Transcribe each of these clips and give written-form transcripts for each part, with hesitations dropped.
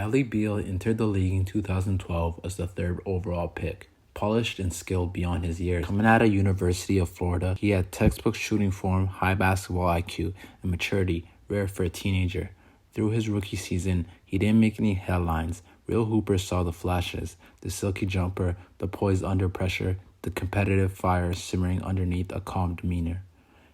Bradley Beal entered the league in 2012 as the third overall pick. Polished and skilled beyond his years. Coming out of University of Florida, he had textbook shooting form, high basketball IQ, and maturity, rare for a teenager. Through his rookie season, he didn't make any headlines. Real hoopers saw the flashes, the silky jumper, the poise under pressure, the competitive fire simmering underneath a calm demeanor.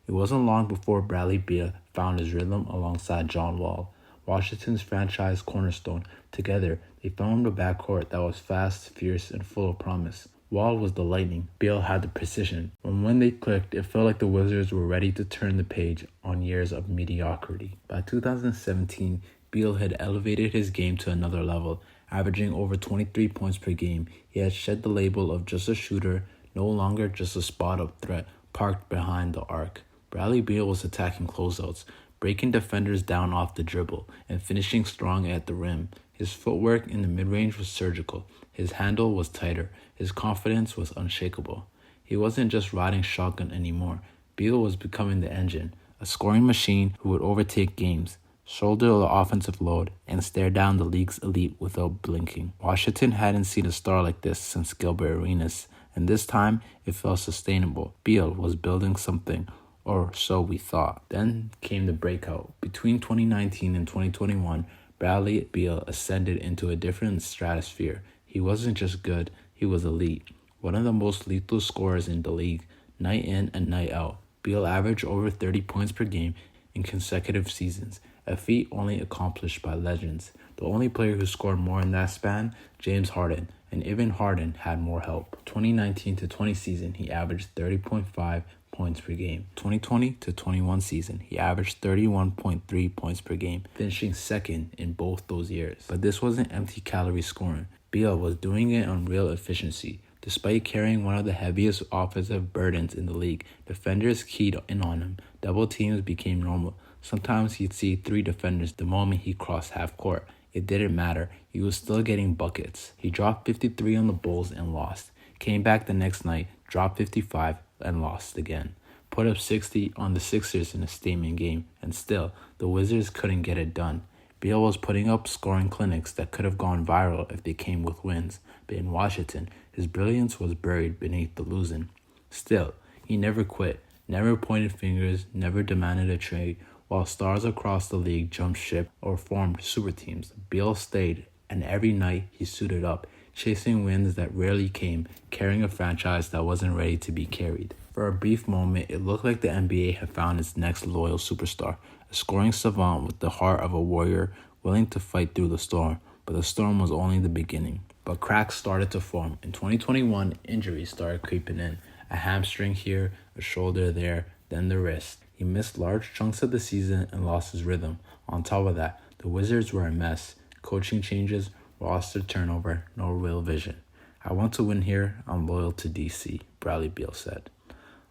It wasn't long before Bradley Beal found his rhythm alongside John Wall, Washington's franchise cornerstone. Together, they formed a backcourt that was fast, fierce, and full of promise. Wall was the lightning, Beal had the precision. When they clicked, it felt like the Wizards were ready to turn the page on years of mediocrity. By 2017, Beal had elevated his game to another level, averaging over 23 points per game. He had shed the label of just a shooter, no longer just a spot-up threat parked behind the arc. Bradley Beal was attacking closeouts, breaking defenders down off the dribble, and finishing strong at the rim. His footwork in the mid-range was surgical. His handle was tighter. His confidence was unshakable. He wasn't just riding shotgun anymore. Beal was becoming the engine, a scoring machine who would overtake games, shoulder the offensive load, and stare down the league's elite without blinking. Washington hadn't seen a star like this since Gilbert Arenas, and this time it felt sustainable. Beal was building something, or so we thought. Then came the breakout. Between 2019 and 2021, Bradley Beal ascended into a different stratosphere. He wasn't just good, he was elite. One of the most lethal scorers in the league, night in and night out. Beal averaged over 30 points per game in consecutive seasons, a feat only accomplished by legends. The only player who scored more in that span, James Harden, and even Harden had more help. 2019 to 20 season, he averaged 30.5 points per game. 2020 to 21 season, he averaged 31.3 points per game, finishing second in both those years. But this wasn't empty calorie scoring. Beal was doing it on real efficiency. Despite carrying one of the heaviest offensive burdens in the league, defenders keyed in on him. Double teams became normal. Sometimes he'd see 3 defenders the moment he crossed half court. It didn't matter. He was still getting buckets. He dropped 53 on the Bulls and lost. Came back the next night, dropped 55 and lost again. Put up 60 on the Sixers in a statement game, and still, the Wizards couldn't get it done. Beal was putting up scoring clinics that could have gone viral if they came with wins, but in Washington, his brilliance was buried beneath the losing. Still, he never quit, never pointed fingers, never demanded a trade. While stars across the league jumped ship or formed super teams, Beal stayed, and every night he suited up, chasing wins that rarely came, carrying a franchise that wasn't ready to be carried. For a brief moment, it looked like the NBA had found its next loyal superstar, a scoring savant with the heart of a warrior, willing to fight through the storm. But the storm was only the beginning. But cracks started to form. In 2021, injuries started creeping in. A hamstring here, a shoulder there, then the wrist. He missed large chunks of the season and lost his rhythm. On top of that, the Wizards were a mess. Coaching changes, roster turnover, no real vision. I want to win here, I'm loyal to DC, Bradley Beal said.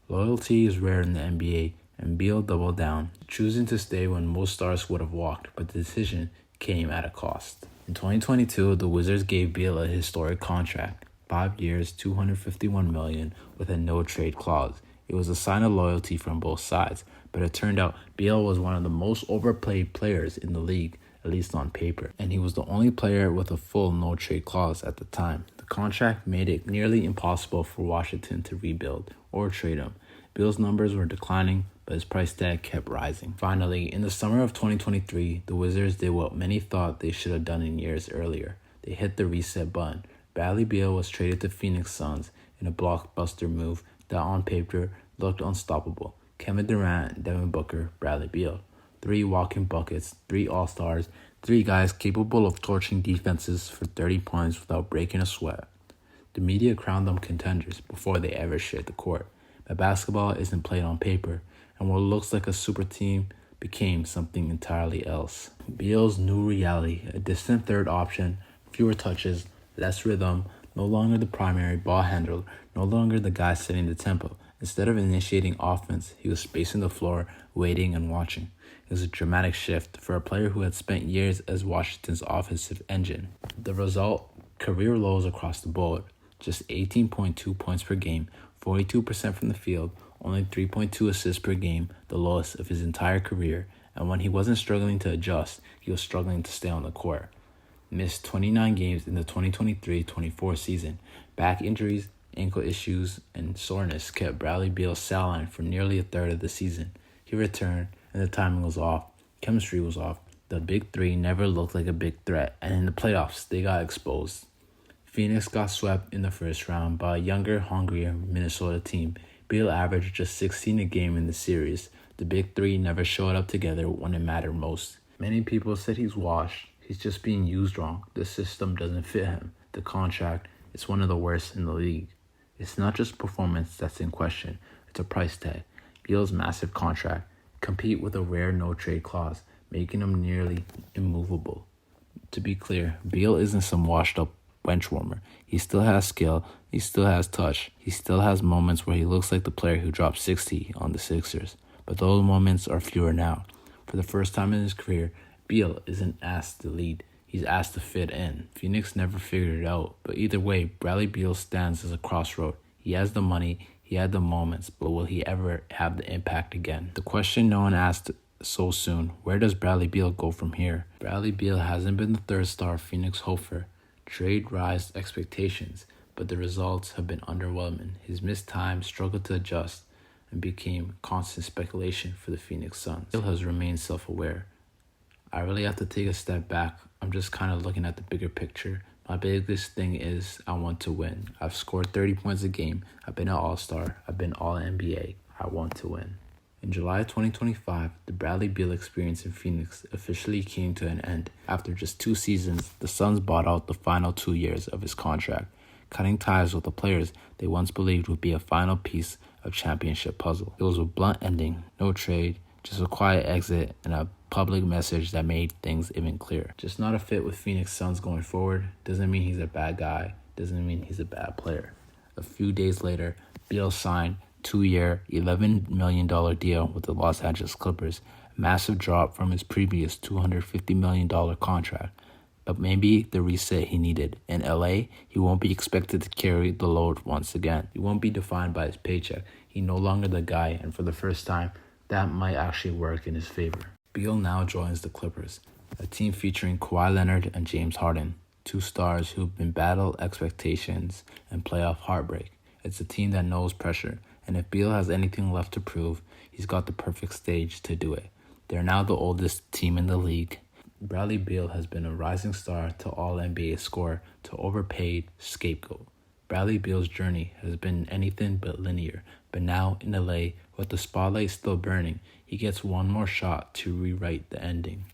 Loyalty is rare in the NBA, and Beal doubled down, choosing to stay when most stars would have walked, but the decision came at a cost. In 2022, the Wizards gave Beal a historic contract, 5 years, $251 million, with a no-trade clause. It was a sign of loyalty from both sides, but it turned out Beal was one of the most overpaid players in the league, at least on paper, and he was the only player with a full no-trade clause at the time. The contract made it nearly impossible for Washington to rebuild or trade him. Beal's numbers were declining, but his price tag kept rising. Finally, in the summer of 2023, the Wizards did what many thought they should have done in years earlier. They hit the reset button. Bradley Beal was traded to Phoenix Suns in a blockbuster move that on paper looked unstoppable. Kevin Durant, Devin Booker, Bradley Beal. 3 walking buckets, 3 all-stars, 3 guys capable of torching defenses for 30 points without breaking a sweat. The media crowned them contenders before they ever shared the court. But basketball isn't played on paper, and what looks like a super team became something entirely else. Beal's new reality, a distant third option, fewer touches, less rhythm, no longer the primary ball handler, no longer the guy setting the tempo. Instead of initiating offense, he was spacing the floor, waiting and watching. It was a dramatic shift for a player who had spent years as Washington's offensive engine. The result, career lows across the board. Just 18.2 points per game, 42% from the field, only 3.2 assists per game, the lowest of his entire career. And when he wasn't struggling to adjust, he was struggling to stay on the court. missed 29 games in the 2023-24 season. Back injuries, ankle issues, and soreness kept Bradley Beal sidelined for nearly a third of the season. He returned, and the timing was off. Chemistry was off. The big three never looked like a big threat, and in the playoffs, they got exposed. Phoenix got swept in the first round by a younger, hungrier Minnesota team. Beal averaged just 16 a game in the series. The big three never showed up together when it mattered most. Many people said he's washed. He's just being used wrong. The system doesn't fit him. The contract is one of the worst in the league. It's not just performance that's in question. It's a price tag. Beal's massive contract compete with a rare no-trade clause, making him nearly immovable. To be clear, Beal isn't some washed-up bench warmer. He still has skill. He still has touch. He still has moments where he looks like the player who dropped 60 on the Sixers. But those moments are fewer now. For the first time in his career, Beal isn't asked to lead. He's asked to fit in. Phoenix never figured it out. But either way, Bradley Beal stands as a crossroad. He has the money. He had the moments. But will he ever have the impact again? The question no one asked so soon, where does Bradley Beal go from here? Bradley Beal hasn't been the third star Phoenix hoped for. Trade raised expectations, but the results have been underwhelming. His missed time struggled to adjust and became constant speculation for the Phoenix Suns. Beal has remained self-aware. I really have to take a step back. I'm just kind of looking at the bigger picture. My biggest thing is I want to win. I've scored 30 points a game. I've been an all-star. I've been all-NBA. I want to win. In July 2025, the Bradley Beal experience in Phoenix officially came to an end. After just 2 seasons, the Suns bought out the final 2 years of his contract, cutting ties with the players they once believed would be a final piece of championship puzzle. It was a blunt ending, no trade, just a quiet exit and a public message that made things even clearer. Just not a fit with Phoenix Suns going forward. Doesn't mean he's a bad guy. Doesn't mean he's a bad player. A few days later, Beal signed 2-year, $11 million deal with the Los Angeles Clippers, a massive drop from his previous $250 million contract. But maybe the reset he needed. In LA, he won't be expected to carry the load once again. He won't be defined by his paycheck. He's no longer the guy, and for the first time, that might actually work in his favor. Beal now joins the Clippers, a team featuring Kawhi Leonard and James Harden, 2 stars who've been battled expectations and playoff heartbreak. It's a team that knows pressure, and if Beal has anything left to prove, he's got the perfect stage to do it. They're now the oldest team in the league. Bradley Beal has been a rising star to all-NBA scorer to overpaid scapegoat. Bradley Beal's journey has been anything but linear, but now in LA, with the spotlight still burning, he gets one more shot to rewrite the ending.